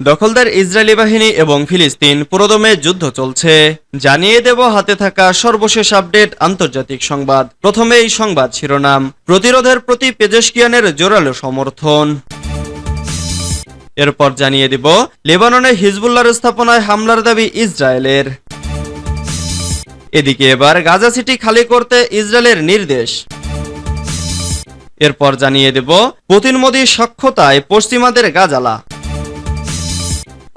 দখলদার ইসরায়েলি বাহিনী এবং ফিলিস্তিন পুরোদমে যুদ্ধ চলছে। জানিয়ে দেব হাতে থাকা সর্বশেষ আপডেট আন্তর্জাতিক সংবাদ। প্রথমে এই সংবাদ শিরোনাম, প্রতিরোধের প্রতি পেজেশকিয়ানের জোরালো সমর্থন। এরপর জানিয়ে দিব লেবাননে হিজবুল্লাহর স্থাপনায় হামলার দাবি ইসরায়েলের। এদিকে এবার গাজা সিটি খালি করতে ইসরায়েলের নির্দেশ। এরপর জানিয়ে দেব পুতিন মোদির সখ্যতায় পশ্চিমাদের গাজালা।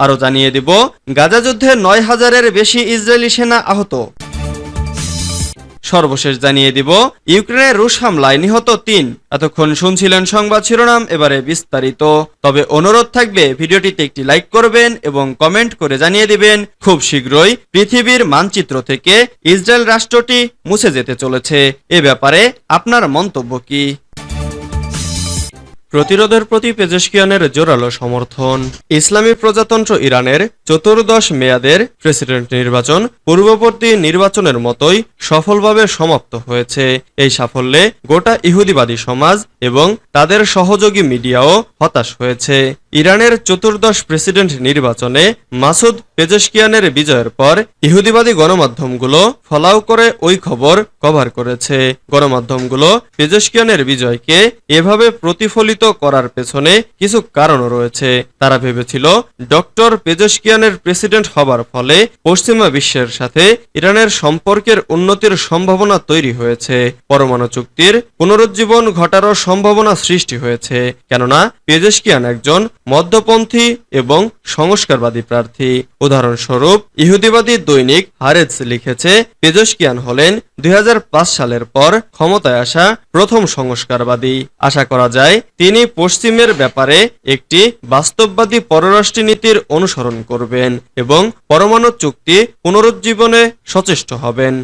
আরো জানিয়ে দিব গাজা যুদ্ধে ৯,০০০-এর বেশি ইসরায়েলি সেনা আহত। সর্বশেষ জানিয়ে দিব ইউক্রেনের রুশ হামলায় নিহত ৩। এতক্ষণ শুনছিলেন সংবাদ শিরোনাম, এবারে বিস্তারিত। তবে অনুরোধ থাকবে ভিডিওটিতে একটি লাইক করবেন এবং কমেন্ট করে জানিয়ে দিবেন খুব শীঘ্রই পৃথিবীর মানচিত্র থেকে ইসরায়েল রাষ্ট্রটি মুছে যেতে চলেছে। এ ব্যাপারে আপনার মন্তব্য কি? প্রতিরোধের প্রতি পেজেশকিয়ানের জোরালো সমর্থন। ইসলামী প্রজাতন্ত্র ইরানের 14 মেয়াদের প্রেসিডেন্ট নির্বাচন পূর্ববর্তী নির্বাচনের মতোই সফলভাবে সমাপ্ত হয়েছে। এই সাফল্যে গোটা ইহুদিবাদী সমাজ এবং তাদের সহযোগী মিডিয়াও হতাশ হয়েছে। ইরানের 14 প্রেসিডেন্ট নির্বাচনে মাসুদ পেজেশকিয়ানের বিজয়ের পর ইহুদিবাদী গণমাধ্যমগুলো ফলাও করে ওই খবর কভার করেছে। গণমাধ্যমগুলো পেজেশকিয়ানের বিজয়কে এভাবে প্রতিফলিত করার পেছনে কিছু কারণও রয়েছে। তারা ভেবেছিল ডক্টর পেজেশকিয়ানের প্রেসিডেন্ট হবার ফলে পশ্চিমা বিশ্বের সাথে ইরানের সম্পর্কের উন্নতির সম্ভাবনা তৈরি হয়েছে, পরমাণু চুক্তির পুনরুজ্জীবন ঘটারও সম্ভাবনা সৃষ্টি হয়েছে। কেননা পেজেশকিয়ান একজন মধ্যপন্থী এবং সংস্কারবাদী প্রার্থী। উদাহরণস্বরূপ ইহুদিবাদী দৈনিক হারেটস লিখেছে পেজেশকিয়ান হলেন 2005 সালের পর ক্ষমতায় আসা প্রথম সংস্কারবাদী। আশা করা যায় তিনি পশ্চিমের ব্যাপারে একটি বাস্তববাদী পররাষ্ট্রনীতির অনুসরণ করবেন এবং পরমাণু চুক্তি পুনরুজ্জীবনে সচেষ্ট হবেন।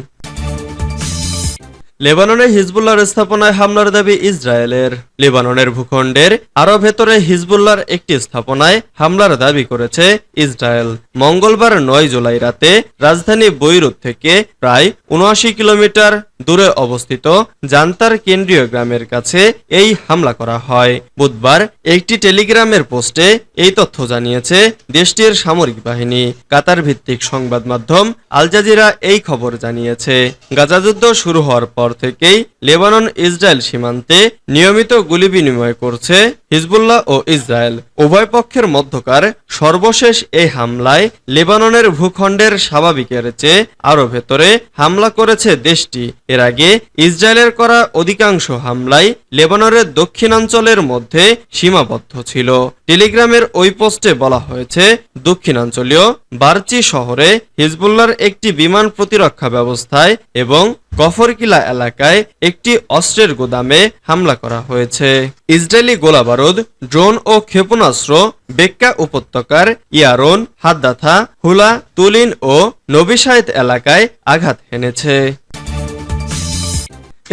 লেবাননে হিজবুল্লাহর স্থাপনায় হামলার দাবি ইসরায়েলের। লেবাননের ভূখণ্ডের আরো ভেতরে হিজবুল্লাহর একটি স্থাপনায় হামলার দাবি করেছে ইসরায়েল। মঙ্গলবার 9 জুলাই রাতে রাজধানী বৈরুত থেকে প্রায় 79 কিলোমিটার দূরে অবস্থিত জান্তার কেন্দ্রীয় গ্রামের কাছে এই হামলা করা হয়। বুধবার একটি টেলিগ্রামের পোস্টে এই তথ্য জানিয়েছে দেশটির সামরিক বাহিনী। কাতার ভিত্তিক সংবাদ মাধ্যম আল জাজিরা এই খবর জানিয়েছে। গাজা যুদ্ধ শুরু হওয়ার পর থেকেই লেবানন ইসরায়েল সীমান্তে নিয়মিত গুলি বিনিময় করছে হিজবুল্লাহ ও ইসরায়েল। উভয় পক্ষের মধ্যকার সর্বশেষ এই হামলায় লেবাননের ভূখণ্ডের স্বাভাবিকের চেয়ে আরো ভেতরে হামলা করেছে দেশটি। এর আগে ইসরায়েলের করা অধিকাংশ হামলাই লেবাননের দক্ষিণাঞ্চলের মধ্যে সীমাবদ্ধ ছিল। টেলিগ্রামের ওই পোস্টে বলা হয়েছে দক্ষিণাঞ্চলীয় বারচি শহরে হিজবুল্লাহর একটি বিমান প্রতিরক্ষা ব্যবস্থায় এবং গফরকিলা এলাকায় একটি অস্ত্রের গোদামে হামলা করা হয়েছে। ইসরায়েলি গোলাবারুদ, ড্রোন ও ক্ষেপণাস্ত্র বেক্কা উপত্যকার ইয়ারন, হাদ্দাথা, হুলা, তুলিন ও নবিশায়েত এলাকায় আঘাত হেনেছে।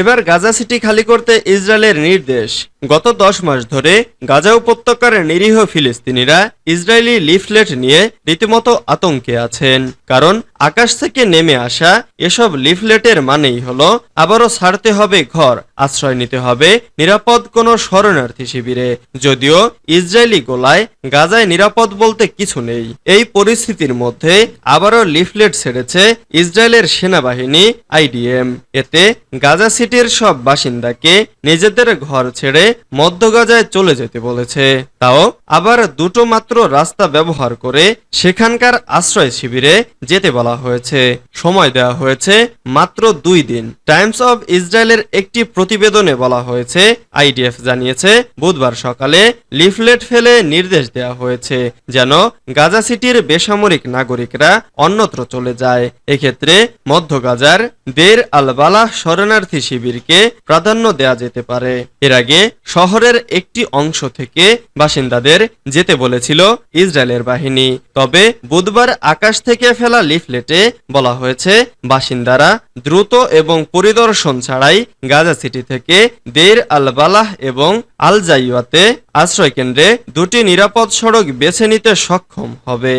এবার গাজা সিটি খালি করতে ইসরায়েলের নির্দেশ। গত 10 মাস ধরে গাজা উপত্যকার নিরীহ ফিলিস্তিনিরা ইসরায়েলি লিফলেট নিয়ে রীতিমতো আতঙ্কে আছেন। কারণ আকাশ থেকে নেমে আসা এসব লিফলেটের মানেই হলো আবারও ছাড়তে হবে ঘর, আশ্রয় নিতে হবে নিরাপদ কোনো শরণার্থী শিবিরে। যদিও ইসরায়েলি গোলায় গাজায় নিরাপদ বলতে কিছু নেই। এই পরিস্থিতির মধ্যে আবারও লিফলেট ছেড়েছে ইসরায়েলের সেনাবাহিনী আইডিএম। এতে গাজা সিটির সব বাসিন্দাকে নিজেদের ঘর ছেড়ে মধ্য গাজায় চলে যেতে বলেছে। তাও আবার দুটো মাত্র রাস্তা ব্যবহার করে সেখানকার আশ্রয় শিবিরে যেতে বলা হয়েছে। সময় দেওয়া হয়েছে মাত্র 2 দিন। টাইমস অব ইসরায়েলের একটি প্রতিবেদনে বলা হয়েছে আইডিএফ জানিয়েছে বুধবার সকালে লিফলেট ফেলে নির্দেশ দেওয়া হয়েছে যেন গাজা সিটির বেসামরিক নাগরিকরা অন্যত্র চলে যায়। এক্ষেত্রে মধ্য গাজার দের আল বালাহ শরণার্থী শিবিরকে প্রাধান্য দেয়া যেতে পারে। এর আগে শহরের একটি অংশ থেকে বাসিন্দাদের যেতে বলেছিল ইসরায়েলের বাহিনী। তবে বুধবার আকাশ থেকে ফেলা লিফলেটে বলা হয়েছে বাসিন্দারা দ্রুত এবং পরিদর্শন ছাড়াই গাজা সিটি থেকে দের আল বালাহ এবং আল জাইওয়াতে আশ্রয় কেন্দ্রে 2টি নিরাপদ সড়ক বেছে নিতে সক্ষম হবে।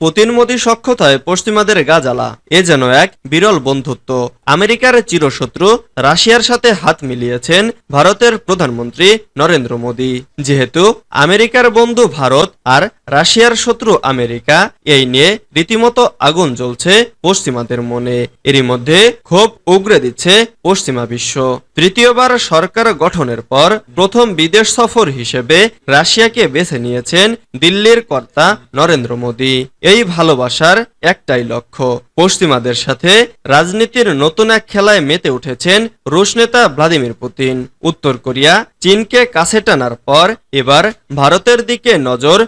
পুতিন মোদি সখ্যতায় পশ্চিমাদের গা জ্বালা। এ যেন এক বিরল বন্ধুত্ব। আমেরিকার চিরশত্রু রাশিয়ার সাথে হাত মিলিয়েছেন ভারতের প্রধানমন্ত্রী নরেন্দ্র মোদি। যেহেতু আমেরিকার বন্ধু ভারত আর রাশিয়ার শত্রু আমেরিকা, এই নিয়ে রীতিমতো আগুন জ্বলছে পশ্চিমাদের মনে। এরই মধ্যে ক্ষোভ উগরে দিচ্ছে পশ্চিমা বিশ্ব। তৃতীয়বার সরকার গঠনের পর প্রথম বিদেশ সফর হিসেবে রাশিয়াকে বেছে নিয়েছেন দিল্লির কর্তা নরেন্দ্র মোদি। এই ভালোবাসার একটাই লক্ষ্য, পশ্চিমাদের সাথে রাজনীতির নতুন এক খেলায় মেতে উঠেছেন রুশ নেতা ভ্লাদিমির পুতিন। উত্তর কোরিয়া চীনকে কাছে টানার পর এবার ভারতের দিকে নজর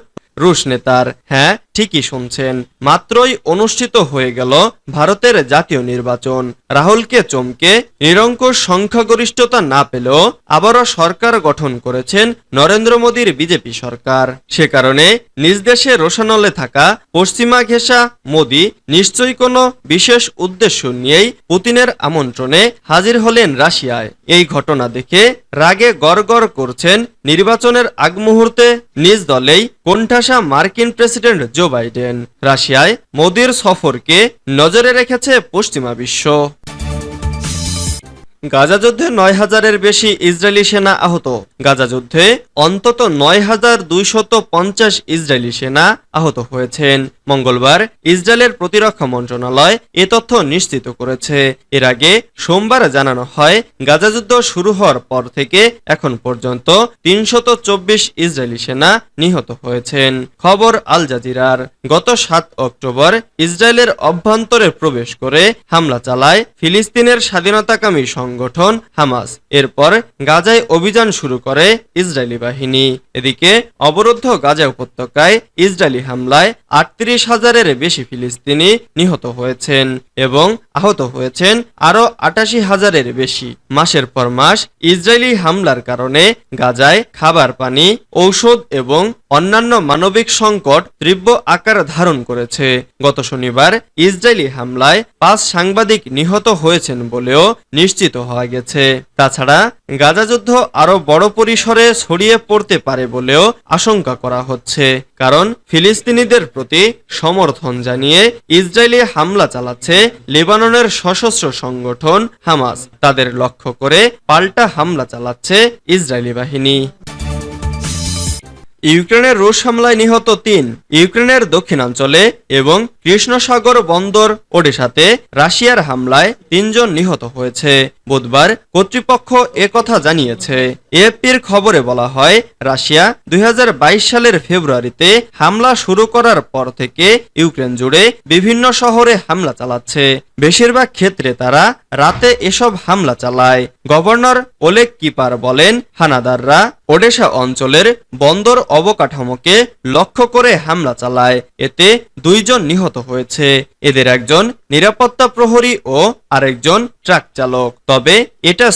রুশ নেতার। হ্যাঁ, ঠিকই শুনছেন, মাত্রই অনুষ্ঠিত হয়ে গেল ভারতের জাতীয় নির্বাচন। রাহুলকে চমকে নিরঙ্কুশ সংখ্যাগরিষ্ঠতা না পেলেও আবারও সরকার গঠন করেছেন নরেন্দ্র মোদীর বিজেপি সরকার। সে কারণে নিজ দেশে রোশানলে থাকা পশ্চিমা ঘেঁষা মোদী নিশ্চয়ই কোনো বিশেষ উদ্দেশ্য নিয়েই পুতিনের আমন্ত্রণে হাজির হলেন রাশিয়ায়। এই ঘটনা দেখে রাগে গড়গড় করছেন নির্বাচনের আগ মুহূর্তে নিজ দলেই কোণঠাসা মার্কিন প্রেসিডেন্ট জো বাইডেন। রাশিয়ায় মোদির সফরকে নজরে রেখেছে পশ্চিমা বিশ্ব। গাজা যুদ্ধে ৯,০০০-এর বেশি ইসরায়েলি সেনা আহত। গাজা যুদ্ধে অন্তত ৯,২৫০ ইসরায়েলি সেনা আহত হয়েছেন। মঙ্গলবার ইসরায়েলের প্রতিরক্ষা মন্ত্রণালয় এ তথ্য নিশ্চিত করেছে। এর আগে সোমবার জানানো হয়, গাজা যুদ্ধ শুরু হওয়ার পর থেকে এখন পর্যন্ত ৩২৪ ইসরায়েলি সেনা নিহত হয়েছেন। খবর আল জাজিরার। গত ৭ অক্টোবর ইসরায়েলের অভ্যন্তরে প্রবেশ করে হামলা চালায় ফিলিস্তিনের স্বাধীনতাকামী সংগঠন হামাস। এরপর গাজায় অভিযান শুরু করে ইসরায়েলি বাহিনী। এদিকে অবরুদ্ধ গাজা উপত্যকায় ইসরায়েলি হামলায় ৩৮,০০০-এর বেশি ফিলিস্তিনি নিহত হয়েছেন এবং আহত হয়েছেন আরও ৮৮,০০০-এর বেশি। মাসের পর মাস ইসরায়েলি হামলার কারণে গাজায় খাবার, পানি, ঔষধ এবং অন্যান্য মানবিক সংকট তীব্র আকার ধারণ করেছে। গত শনিবার ইসরায়েলি হামলায় ৫ সাংবাদিক নিহত হয়েছেন বলেও নিশ্চিত হওয়া গেছে। তাছাড়া গাজা যুদ্ধ আরো বড় পরিসরে ছড়িয়ে পড়তে পারে বলেও আশঙ্কা করা হচ্ছে, কারণ ফিলিস্তিনিদের প্রতি সমর্থন জানিয়ে ইসরায়েলি হামলা চালাচ্ছে লেবাননের সশস্ত্র সংগঠন হামাস। তাদের লক্ষ্য করে পাল্টা হামলা চালাচ্ছে ইসরায়েলি বাহিনী। ইউক্রেনের রুশ হামলায় নিহত ৩। ইউক্রেনের দক্ষিণাঞ্চলে এবং কৃষ্ণসাগর বন্দর ওডেসাতে রাশিয়ার হামলায় ৩ জন নিহত হয়েছে। বুধবার কর্তৃপক্ষ একথা জানিয়েছে। এএফপির খবরে বলা হয়, রাশিয়া ২০২২ সালের ফেব্রুয়ারিতে হামলা শুরু করার পর থেকে ইউক্রেন জুড়ে বিভিন্ন শহরে হামলা চালাচ্ছে। বেশিরভাগ ক্ষেত্রে তারা রাতে এসব হামলা চালায়। গভর্নর ওলেগ কিপার বলেন, হানাদাররা ওডেসা অঞ্চলের বন্দর অবকাঠামোকে লক্ষ্য করে হামলা চালায়। এতে ২ জন নিহত হয়েছে। এদের একজন নিরাপত্তা প্রহরী ও আরেকজন ট্রাক চালক। তবে এটা